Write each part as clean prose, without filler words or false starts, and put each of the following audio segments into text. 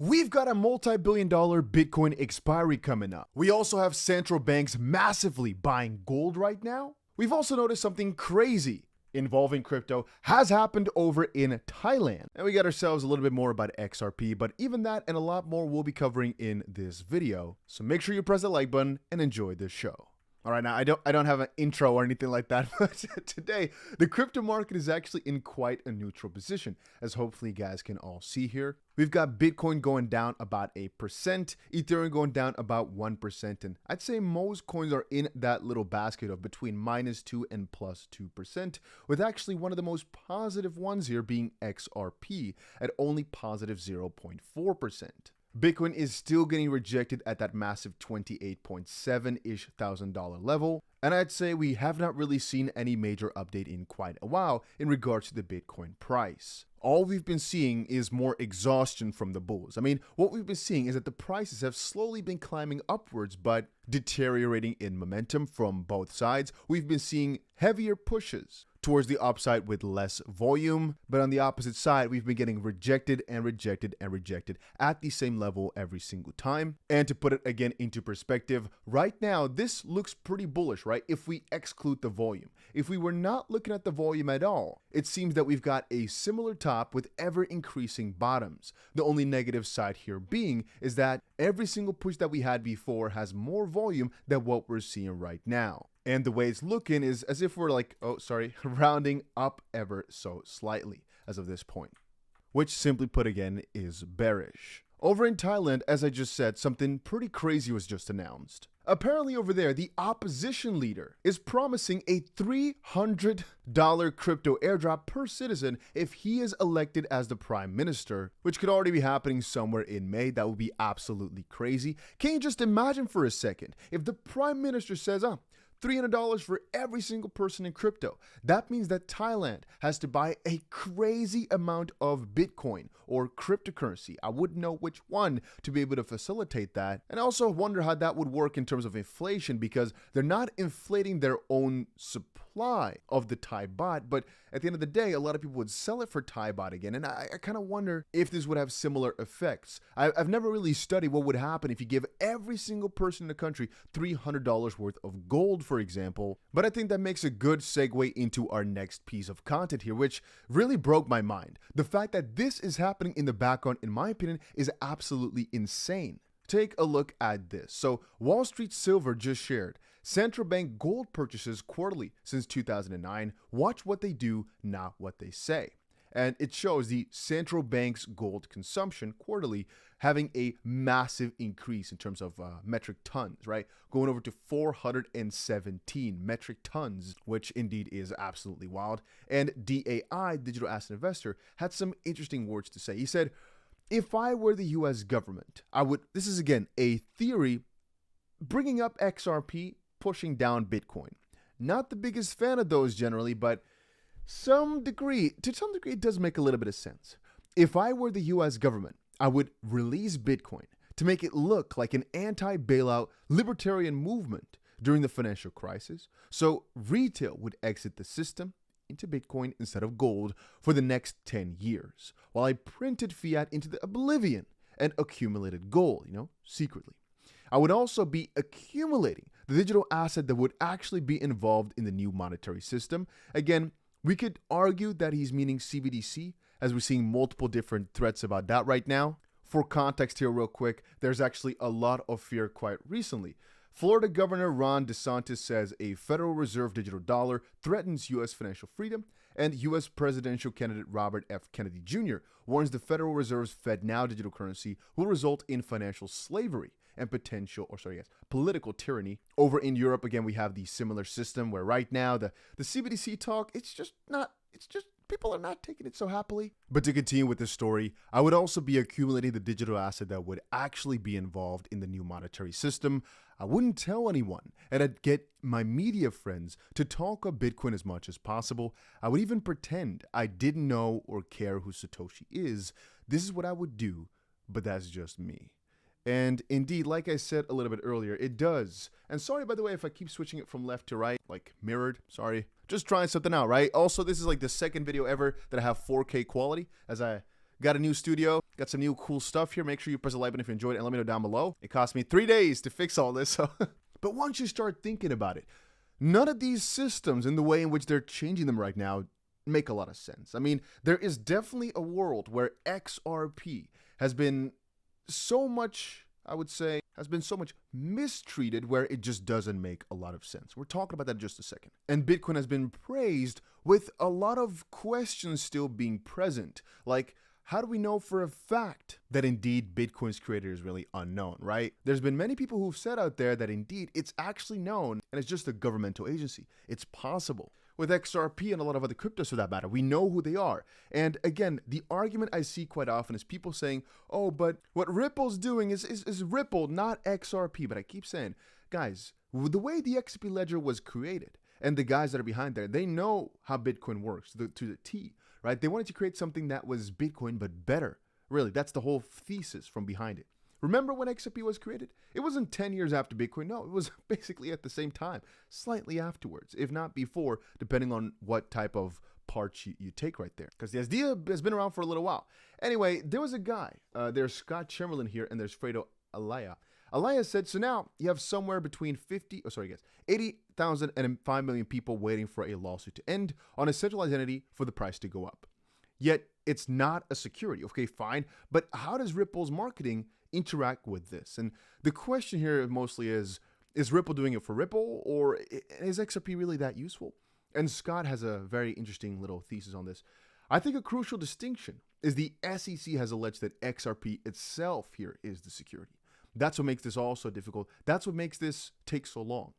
We've got a multi-billion-dollar Bitcoin expiry coming up. We also have central banks massively buying gold right now. We've also noticed something crazy involving crypto has happened over in Thailand. And we got ourselves a little bit more about XRP, but even that and a lot more we'll be covering in this video. So make sure you press the like button and enjoy this show. All right, now I don't have an intro or anything like that, but today the crypto market is actually in quite a neutral position, as hopefully you guys can all see here. We've got Bitcoin going down about 8%, Ethereum going down about 1%, and I'd say most coins are in that little basket of between -2 and +2%, with actually one of the most positive ones here being XRP at only positive 0.4%. Bitcoin is still getting rejected at that massive $28.7-ish thousand level. And I'd say we have not really seen any major update in quite a while in regards to the Bitcoin price. All we've been seeing is more exhaustion from the bulls. I mean, what we've been seeing is that the prices have slowly been climbing upwards, but deteriorating in momentum from both sides. We've been seeing heavier pushes towards the upside with less volume, but on the opposite side, we've been getting rejected and rejected and rejected at the same level every single time. And to put it again into perspective, right now, this looks pretty bullish, right? If we exclude the volume. If we were not looking at the volume at all, it seems that we've got a similar top with ever increasing bottoms. The only negative side here being is that every single push that we had before has more volume than what we're seeing right now. And the way it's looking is as if we're like, rounding up ever so slightly as of this point, which simply put again is bearish. Over in Thailand, as I just said, something pretty crazy was just announced. Apparently over there, the opposition leader is promising a $300 crypto airdrop per citizen if he is elected as the prime minister, which could already be happening somewhere in May. That would be absolutely crazy. Can you just imagine for a second if the prime minister says, $300 for every single person in crypto. That means that Thailand has to buy a crazy amount of Bitcoin or cryptocurrency. I wouldn't know which one to be able to facilitate that. And I also wonder how that would work in terms of inflation, because they're not inflating their own supply of the Thai baht, but at the end of the day, a lot of people would sell it for Thai baht again. And I kind of wonder if this would have similar effects. I've never really studied what would happen if you give every single person in the country $300 worth of gold, for example. But I think that makes a good segue into our next piece of content here, which really broke my mind. The fact that this is happening in the background, in my opinion, is absolutely insane. Take a look at this. So Wall Street Silver just shared central bank gold purchases quarterly since 2009. Watch what they do, not what they say. And it shows the central bank's gold consumption quarterly having a massive increase in terms of metric tons, right? Going over to 417 metric tons, which indeed is absolutely wild. And DAI, Digital Asset Investor, had some interesting words to say. He said, if I were the US government, I would, this is again a theory, bringing up XRP, pushing down Bitcoin. Not the biggest fan of those generally, but to some degree, it does make a little bit of sense. If I were the US government, I would release Bitcoin to make it look like an anti-bailout libertarian movement during the financial crisis. So retail would exit the system into Bitcoin instead of gold for the next 10 years, while I printed fiat into the oblivion and accumulated gold, secretly. I would also be accumulating the digital asset that would actually be involved in the new monetary system. Again, we could argue that he's meaning CBDC, as we're seeing multiple different threats about that right now. For context here real quick, there's actually a lot of fear quite recently. Florida Governor Ron DeSantis says a Federal Reserve digital dollar threatens U.S. financial freedom, and U.S. presidential candidate Robert F. Kennedy Jr. warns the Federal Reserve's FedNow digital currency will result in financial slavery and political tyranny. Over in Europe, again, we have the similar system where right now the CBDC talk, people are not taking it so happily. But to continue with this story, I would also be accumulating the digital asset that would actually be involved in the new monetary system. I wouldn't tell anyone, and I'd get my media friends to talk up Bitcoin as much as possible. I would even pretend I didn't know or care who Satoshi is. This is what I would do, but that's just me. And indeed, like I said a little bit earlier, it does. And sorry, by the way, if I keep switching it from left to right, like mirrored, sorry. Just trying something out, right? Also, this is like the second video ever that I have 4K quality, as I got a new studio, Got some new cool stuff here. Make sure you press the like button if you enjoyed it and let me know down below. It cost me 3 days to fix all this. So but once you start thinking about it, none of these systems and the way in which they're changing them right now make a lot of sense. I mean, there is definitely a world where XRP has been so much, I would say, has been so much mistreated where it just doesn't make a lot of sense. We're talking about that in just a second. And Bitcoin has been praised with a lot of questions still being present. Like, how do we know for a fact that indeed Bitcoin's creator is really unknown, right? There's been many people who've said out there that indeed it's actually known and it's just a governmental agency. It's possible. With XRP and a lot of other cryptos for that matter, we know who they are. And again, the argument I see quite often is people saying, oh, but what Ripple's doing is Ripple, not XRP. But I keep saying, guys, the way the XRP ledger was created and the guys that are behind there, they know how Bitcoin works to the T, right? They wanted to create something that was Bitcoin, but better. Really, that's the whole thesis from behind it. Remember when XRP was created? It wasn't 10 years after Bitcoin. No, it was basically at the same time, slightly afterwards, if not before, depending on what type of parts you take right there. Because the idea has been around for a little while. Anyway, there was a guy. There's Scott Chamberlain here, and there's Fredo Alaya. Alaya said, so now you have somewhere between 80,000 and 5 million people waiting for a lawsuit to end on a centralized entity for the price to go up. Yet, it's not a security. Okay, fine. But how does Ripple's marketing interact with this? And the question here mostly is Ripple doing it for Ripple, or is XRP really that useful? And Scott has a very interesting little thesis on this. I think a crucial distinction is the SEC has alleged that XRP itself here is the security. That's what makes this all so difficult. That's what makes this take so long.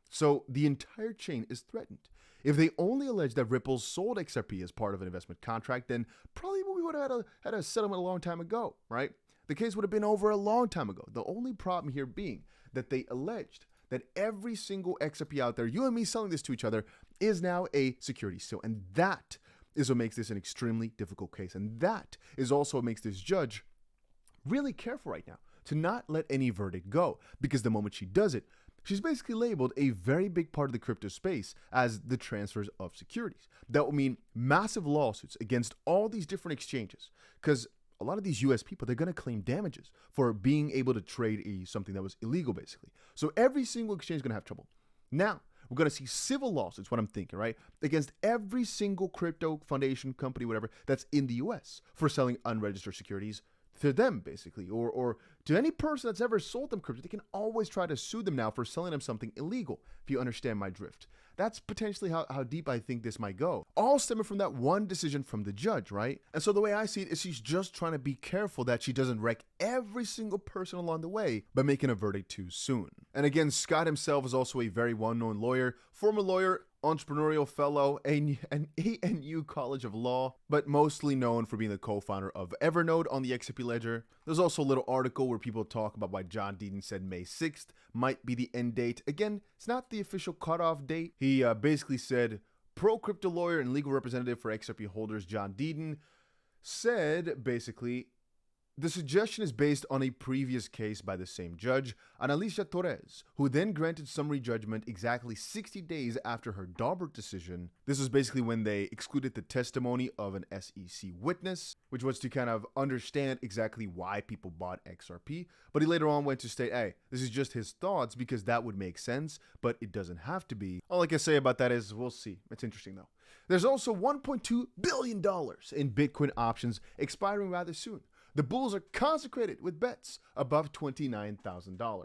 So the entire chain is threatened. If they only allege that Ripple sold XRP as part of an investment contract, then probably we would have had a settlement a long time ago, right? The case would have been over a long time ago. The only problem here being that they alleged that every single XRP out there, you and me selling this to each other, is now a security still. And that is what makes this an extremely difficult case. And that is also what makes this judge really careful right now to not let any verdict go. Because the moment she does it, she's basically labeled a very big part of the crypto space as the transfers of securities. That will mean massive lawsuits against all these different exchanges. Because a lot of these US people, they're going to claim damages for being able to trade something that was illegal, basically. So every single exchange is going to have trouble. Now, we're going to see civil lawsuits, what I'm thinking, right? Against every single crypto foundation, company, whatever, that's in the US for selling unregistered securities to them, basically, or to any person that's ever sold them crypto. They can always try to sue them now for selling them something illegal, if you understand my drift. That's potentially how deep I think this might go. All stemming from that one decision from the judge, right? And so the way I see it is she's just trying to be careful that she doesn't wreck every single person along the way by making a verdict too soon. And again, Scott himself is also a very well-known lawyer, former lawyer, entrepreneurial fellow, an ANU College of Law, but mostly known for being the co-founder of Evernode on the XRP ledger. There's also a little article where people talk about why John Deaton said May 6th might be the end date. Again, it's not the official cutoff date. He basically said, pro-crypto lawyer and legal representative for XRP holders John Deaton said, basically, the suggestion is based on a previous case by the same judge, Analicia Torres, who then granted summary judgment exactly 60 days after her Daubert decision. This was basically when they excluded the testimony of an SEC witness, which was to kind of understand exactly why people bought XRP. But he later on went to state, hey, this is just his thoughts because that would make sense, but it doesn't have to be. All I can say about that is we'll see. It's interesting though. There's also $1.2 billion in Bitcoin options expiring rather soon. The bulls are consecrated with bets above $29,000.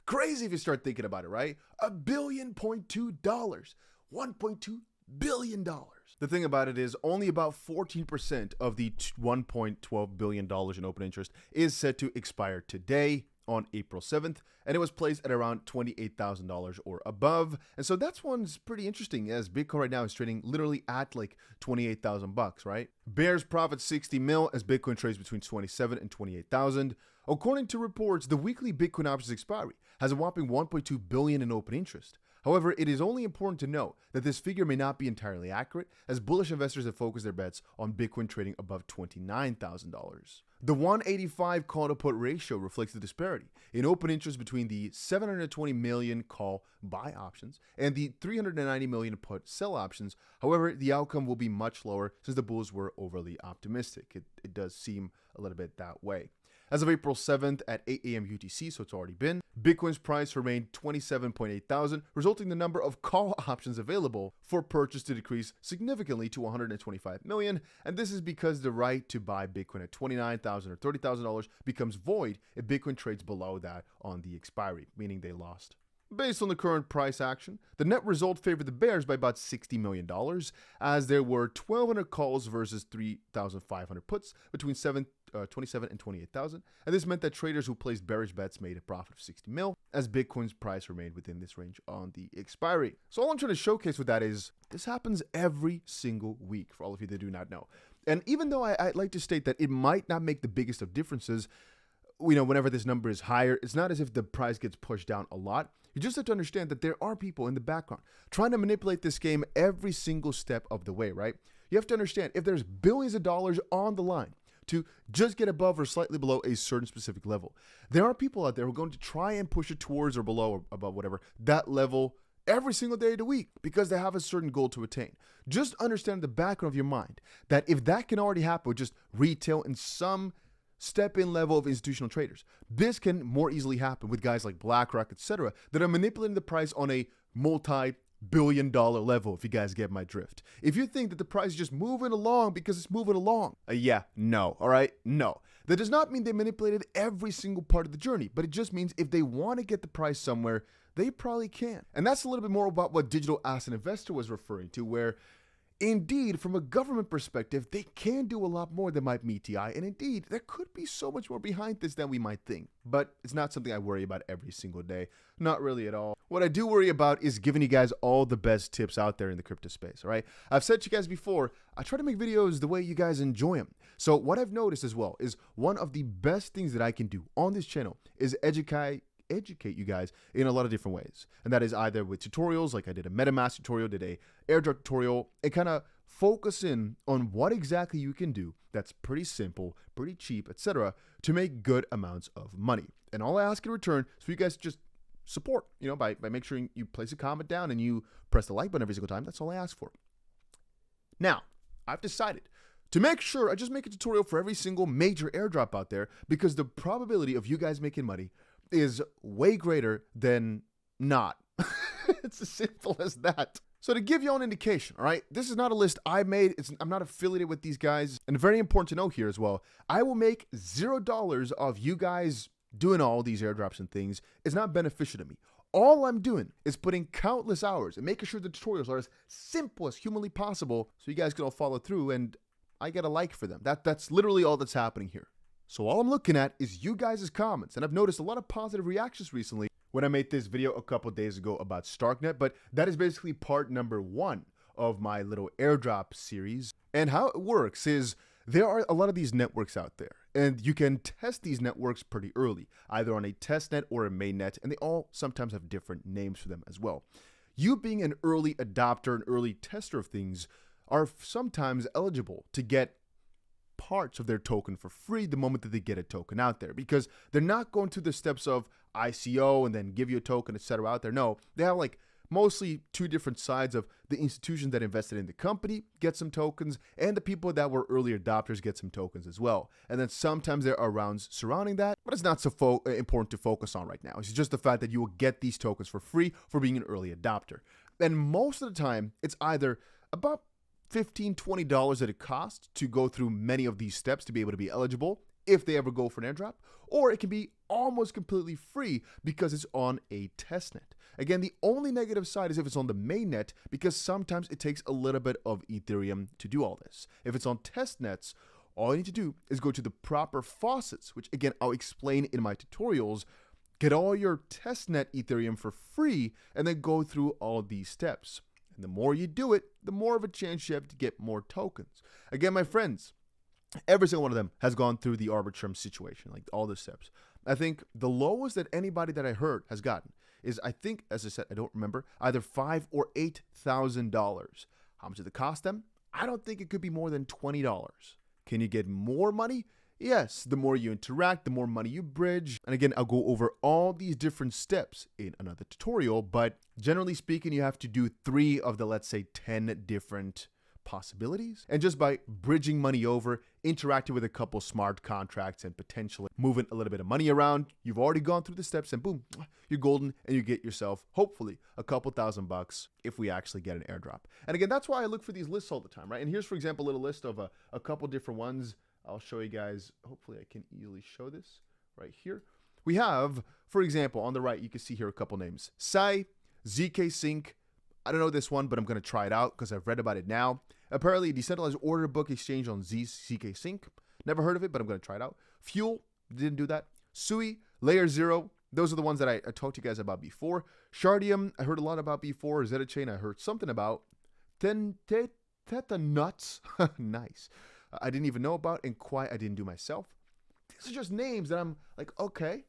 Crazy if you start thinking about it, right? $1.2 billion. $1.2 billion. The thing about it is only about 14% of the $1.12 billion in open interest is set to expire today on April 7th, and it was placed at around $28,000 or above. And so that's one's pretty interesting, as Bitcoin right now is trading literally at like 28,000 bucks, right? Bears profit 60 mil as Bitcoin trades between 27 and 28,000. According to reports, the weekly Bitcoin options expiry has a whopping 1.2 billion in open interest. However, it is only important to note that this figure may not be entirely accurate, as bullish investors have focused their bets on Bitcoin trading above $29,000. The 185 call to put ratio reflects the disparity in open interest between the 720 million call buy options and the 390 million put sell options. However, the outcome will be much lower since the bulls were overly optimistic. It does seem a little bit that way. As of April 7th at 8 a.m. UTC, so it's already been, Bitcoin's price remained 27.8 thousand, resulting in the number of call options available for purchase to decrease significantly to 125 million. And this is because the right to buy Bitcoin at $29,000 or $30,000 becomes void if Bitcoin trades below that on the expiry, meaning they lost. Based on the current price action, the net result favored the bears by about $60 million, as there were 1,200 calls versus 3,500 puts between 27 and 28,000, and this meant that traders who placed bearish bets made a profit of 60 mil, as Bitcoin's price remained within this range on the expiry. So all I'm trying to showcase with that is this happens every single week, for all of you that do not know. And even though I'd like to state that it might not make the biggest of differences, whenever this number is higher, it's not as if the price gets pushed down a lot. You just have to understand that there are people in the background trying to manipulate this game every single step of the way, right? You have to understand, if there's billions of dollars on the line to just get above or slightly below a certain specific level, there are people out there who are going to try and push it towards or below or above whatever that level every single day of the week because they have a certain goal to attain. Just understand the background of your mind that if that can already happen with just retail and some step-in level of institutional traders, this can more easily happen with guys like BlackRock, etc., that are manipulating the price on a multi-billion-dollar level, if you guys get my drift. If you think that the price is just moving along because it's moving along, no, all right? No. That does not mean they manipulated every single part of the journey, but it just means if they want to get the price somewhere, they probably can. And that's a little bit more about what Digital Asset Investor was referring to, where indeed, from a government perspective, they can do a lot more than might meet the eye. And indeed, there could be so much more behind this than we might think. But it's not something I worry about every single day. Not really at all. What I do worry about is giving you guys all the best tips out there in the crypto space, all right? I've said to you guys before, I try to make videos the way you guys enjoy them. So what I've noticed as well is one of the best things that I can do on this channel is educate you guys in a lot of different ways. And that is either with tutorials, like I did a MetaMask tutorial, did a Airdrop tutorial, and kind of focus in on what exactly you can do that's pretty simple, pretty cheap, etc., to make good amounts of money. And all I ask in return is for you guys to just support, by making sure you place a comment down and you press the like button every single time. That's all I ask for. Now, I've decided to make sure I just make a tutorial for every single major airdrop out there, because the probability of you guys making money is way greater than not. It's as simple as that. So to give you all an indication, all right, this is not a list I made. I'm not affiliated with these guys. And very important to know here as well, I will make $0 of you guys doing all these airdrops and things. It's not beneficial to me. All I'm doing is putting countless hours and making sure the tutorials are as simple as humanly possible so you guys can all follow through and I get a like for them. That's literally all that's happening here. So all I'm looking at is you guys' comments, and I've noticed a lot of positive reactions recently when I made this video a couple days ago about Starknet, but that is basically part number 1 of my little airdrop series. And how it works is there are a lot of these networks out there, and you can test these networks pretty early, either on a testnet or a mainnet, and they all sometimes have different names for them as well. You being an early adopter, an early tester of things, are sometimes eligible to get parts of their token for free the moment that they get a token out there, because they're not going through the steps of ICO and then give you a token, etc. out there. No, they have like mostly two different sides of the institution that invested in the company get some tokens, and the people that were early adopters get some tokens as well. And then sometimes there are rounds surrounding that, but it's not so important to focus on right now. It's just the fact that you will get these tokens for free for being an early adopter. And most of the time, it's either about $15, $20 that it costs to go through many of these steps to be able to be eligible if they ever go for an airdrop, or it can be almost completely free because it's on a testnet. Again, the only negative side is if it's on the mainnet, because sometimes it takes a little bit of Ethereum to do all this. If it's on testnets, all you need to do is go to the proper faucets, which again, I'll explain in my tutorials, get all your testnet Ethereum for free, and then go through all these steps. And the more you do it, the more of a chance you have to get more tokens. Again, my friends, every single one of them has gone through the Arbitrum situation, like all the steps. I think the lowest that anybody that I heard has gotten is, I think, as I said, I don't remember, either $5,000 or $8,000. How much did it cost them? I don't think it could be more than $20. Can you get more money? Yes, the more you interact, the more money you bridge. And again, I'll go over all these different steps in another tutorial, but generally speaking, you have to do 3 of the, let's say, 10 different possibilities. And just by bridging money over, interacting with a couple smart contracts and potentially moving a little bit of money around, you've already gone through the steps and boom, you're golden and you get yourself, hopefully, a couple $1,000 if we actually get an airdrop. And again, that's why I look for these lists all the time, right? And here's, for example, a little list of a couple different ones. I'll show you guys. Hopefully I can easily show this right here. We have, for example, on the right, you can see here a couple names. Sai, ZK Sync. I don't know this one, but I'm going to try it out because I've read about it now. Apparently, a decentralized order book exchange on ZK Sync. Never heard of it, but I'm going to try it out. Fuel, didn't do that. Sui, Layer 0. Those are the ones that I talked to you guys about before. Shardium, I heard a lot about before. Zeta Chain, I heard something about. Theta Nuts, nice. I didn't even know about, and Quai I didn't do myself. These are just names that I'm like, okay,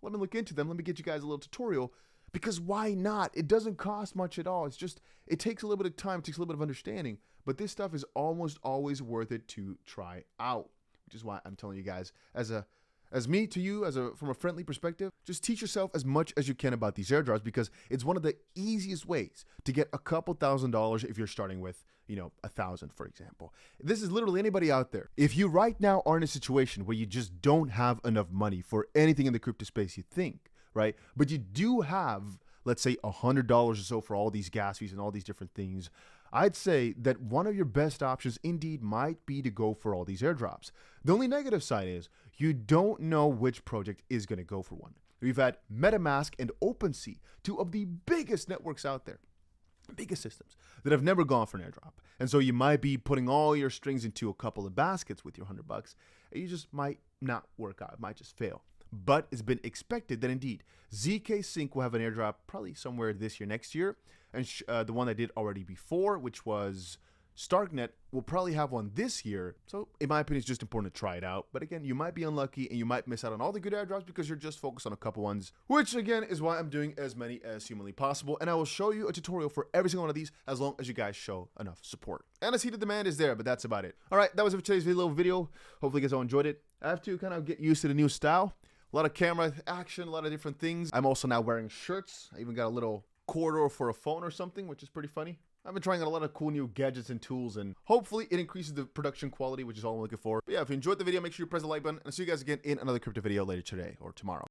let me look into them. Let me get you guys a little tutorial, because why not? It doesn't cost much at all. It's just, it takes a little bit of time, it takes a little bit of understanding, but this stuff is almost always worth it to try out, which is why I'm telling you guys, from a friendly perspective, just teach yourself as much as you can about these airdrops, because it's one of the easiest ways to get a couple $1,000 if you're starting with, 1,000, for example. This is literally anybody out there. If you right now are in a situation where you just don't have enough money for anything in the crypto space you think, right? But you do have, let's say, $100 or so for all these gas fees and all these different things, I'd say that one of your best options indeed might be to go for all these airdrops. The only negative side is you don't know which project is going to go for one. We've had MetaMask and OpenSea, 2 of the biggest networks out there, biggest systems, that have never gone for an airdrop. And so you might be putting all your strings into a couple of baskets with your $100, and you just might not work out. It might just fail. But it's been expected that indeed ZK Sync will have an airdrop probably somewhere this year, next year. And the one I did already before, which was Starknet, will probably have one this year. So in my opinion, it's just important to try it out. But again, you might be unlucky and you might miss out on all the good airdrops because you're just focused on a couple ones, which again is why I'm doing as many as humanly possible. And I will show you a tutorial for every single one of these as long as you guys show enough support. And I see the demand is there, but that's about it. All right, that was it for today's little video. Hopefully you guys all enjoyed it. I have to kind of get used to the new style. A lot of camera action, a lot of different things. I'm also now wearing shirts. I even got a little corridor for a phone or something, which is pretty funny. I've been trying out a lot of cool new gadgets and tools, and hopefully it increases the production quality, which is all I'm looking for. But yeah, if you enjoyed the video, make sure you press the like button, and I'll see you guys again in another crypto video later today or tomorrow.